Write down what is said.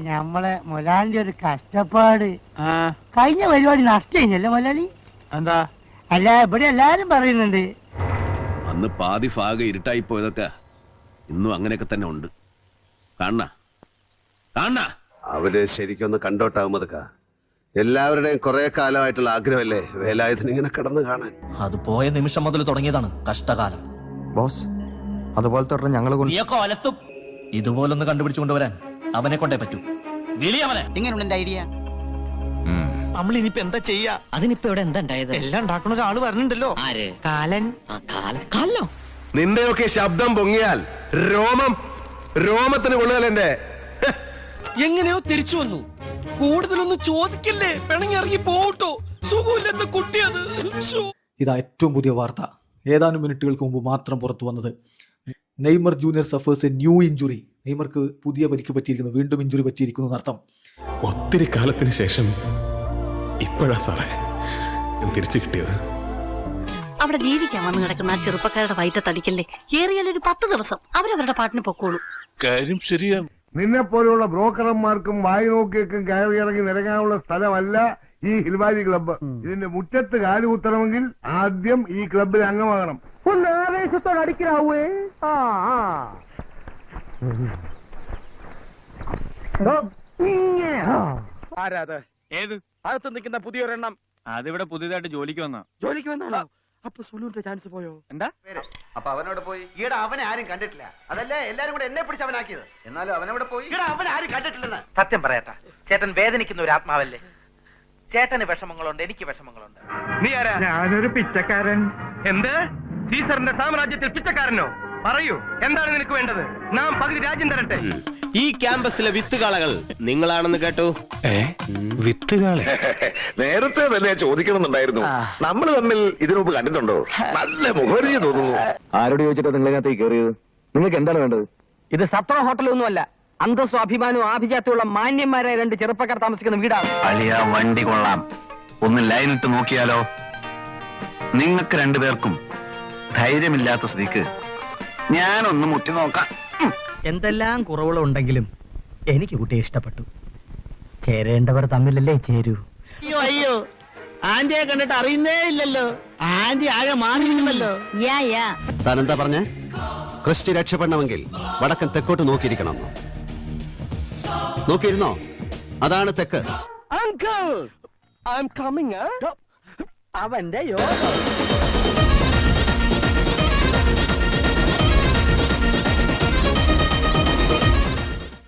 ഞമ്മളെ മൊലാലിന്റെ ഒരു കഷ്ടപ്പാട്. കഴിഞ്ഞ പരിപാടി നഷ്ടല്ലേ മൊലാലി? എന്താ? അല്ല, ഇവിടെ എല്ലാരും പറയുന്നുണ്ട് അന്ന് പാതി ഭാഗം ഇരുട്ടായി പോയതൊക്കെ ഇന്നും അങ്ങനെയൊക്കെ തന്നെ ഉണ്ട്. അവര് ശരിക്കൊന്ന് കണ്ടോട്ടാവുമ്പതൊക്കെ എല്ലാവരുടെയും കുറെ കാലമായിട്ടുള്ള ആഗ്രഹമല്ലേ വേലായുധൻ ഇങ്ങനെ കിടന്ന് കാണാൻ. അത് പോയ നിമിഷം മുതൽ തുടങ്ങിയതാണ് കഷ്ടകാലം. ബോസ്, അതുപോലെ തുടർന്ന് ഞങ്ങൾ ഇതുപോലൊന്ന് കണ്ടുപിടിച്ചുകൊണ്ടുവരാൻ അവനെ കൊണ്ടേ പറ്റൂ. എങ്ങനെയുണ്ട് ഐഡിയ? നമ്മൾ ഇനിയിപ്പോ എന്താ ചെയ്യാ? അതിനിപ്പോ ഇവിടെ എന്താ ഉണ്ടായത്? എല്ലാം ഉണ്ടാക്കുന്ന ഒരാള് പറഞ്ഞിട്ടുണ്ടല്ലോ. ആര്? കാലൻ. കാലോ? നിന്റെയൊക്കെ ശബ്ദം പൊങ്ങിയാൽ രോമത്തിന് കൊള്ളുകയല്ലേ. എങ്ങനെയോ തിരിച്ചു വന്നു. കൂടുതലൊന്നും ചോദിക്കല്ലേ, പിണങ്ങി ഇറങ്ങി പോട്ടോ. സുഖമില്ലാത്ത കുട്ടിയത്. ഇതാ ഏറ്റവും പുതിയ വാർത്ത. ഏതാനും മിനിറ്റുകൾക്ക് മുമ്പ് മാത്രം പുറത്തു വന്നത്. Neymar Junior suffers a new injury. നെയ്മർക്ക് പുതിയ പരിക്ക് പറ്റിയിരിക്കുന്നു, വീണ്ടും ഇഞ്ചുറി പറ്റിയിരിക്കുന്നു എന്നർത്ഥം. ഒത്തിരി കാലത്തിന് ശേഷം ഇപ്പോഴാ സാറേ തിരിച്ചു കിട്ടിയത്. അവിടെ ജീവിക്കാൻ വന്നു കിടക്കുന്ന ആ ചെറുപ്പക്കാരുടെ വയറ്റത്തടിക്കല്ലേ. ഏറിയാലൊരു 10 ദിവസം അവരവരുടെ പാട്ടിന് പൊക്കോളൂ. കാര്യം ശരിയാ. നിന്നെ പോലെയുള്ള ബ്രോക്കർമാർക്കും വായി നോക്കിയേക്കും കയറി ഇറങ്ങി നിരങ്ങാനുള്ള സ്ഥലമല്ല ഈ ഹിൽവാരി ക്ലബ്ബ്. ഇതിന്റെ മുറ്റത്ത് കാലുകുത്തണമെങ്കിൽ ആദ്യം ഈ ക്ലബിൽ അംഗമാകണം. ഒന്ന് ആവേശത്തോടെ അടിക്കാവേ. ആരാത്? ഏത്? അകത്ത് നിൽക്കുന്ന പുതിയൊരെണ്ണം. അതിവിടെ പുതിയതായിട്ട് ജോലിക്ക് വന്നാണോ? അപ്പൊ സുലൂന്റെ ചാൻസ് പോയോ? എന്താ? അപ്പൊ അവനോട് പോയി. ഈടാ അവനെ ആരും കണ്ടിട്ടില്ല. അതല്ലേ എല്ലാരും കൂടെ എന്നെ പിടിച്ച് അവനാക്കിയത്. എന്നാലും അവനോട് പോയി. ഈടാ അവനെ ആരും കണ്ടിട്ടില്ലെന്ന്. സത്യം പറയട്ടാ, ചേട്ടൻ വേദനിക്കുന്ന ഒരു ആത്മാവല്ലേ. ചേട്ടന് വിഷമങ്ങളുണ്ട്, എനിക്ക് വിഷമങ്ങളുണ്ട്. നീ ആരാ? ഞാനൊരു പിച്ചക്കാരൻ. എന്ത്? സീസറിന്റെ സാമ്രാജ്യത്തിൽ പിച്ചക്കാരനോ? പറയൂ, എന്താണ് നിനക്ക് വേണ്ടത്? നാം പകുതി രാജ്യം തരട്ടെ. ഈ ക്യാമ്പസിലെ വിത്തുകാളകൾ നിങ്ങളാണെന്ന് കേട്ടു. വിത്തുകാളെ നേരത്തെ തന്നെ ചോദിക്കണമെന്നുണ്ടായിരുന്നു. നമ്മൾ തമ്മിൽ ഇതിനുമുമ്പ് കണ്ടിട്ടുണ്ടോ? നല്ല മുഖവരിയെ തോന്നുന്നു. ആരോട് ചോദിച്ചിട്ട് നിങ്ങളിനകത്തേക്ക് കയറിയത്? നിങ്ങൾക്ക് എന്താണ് വേണ്ടത്? ഇത് സത്ര ഹോട്ടലൊന്നുമല്ല. അന്തസ്സും അഭിമാനവും ആഭിജാത്യമുള്ള മാന്യന്മാരായ 2 ചെറുപ്പക്കാർ താമസിക്കുന്ന വീടാണ്. അളിയ വണ്ടി കൊള്ളാം. ഒന്ന് ലൈനിട്ട് നോക്കിയാലോ? നിങ്ങൾക്ക് 2 പേർക്കും ധൈര്യമില്ലാത്ത സ്ഥിതിക്ക് ഞാനൊന്ന് മുട്ടി നോക്കാം. എന്തെല്ലാം കുറവുകളുണ്ടെങ്കിലും എനിക്ക് കുട്ടിയെ ഇഷ്ടപ്പെട്ടു. ചേരേണ്ടവർ തമ്മിലല്ലേ ചേരൂ. അയ്യോ, ആന്റിയെ കണ്ടിട്ട് അറിയുന്നേ ഇല്ലല്ലോ. ആന്റി ആകെ മാറിയിരുന്നല്ലോ. താനെന്താ പറഞ്ഞേ? ക്രിസ്റ്റി രക്ഷപ്പെടണമെങ്കിൽ വടക്കൻ തെക്കോട്ട് നോക്കിയിരിക്കണം. നോക്കിയിരുന്നോ? അതാണ് തെക്ക്. Uncle, I am coming. അവന്റെ യോഗം.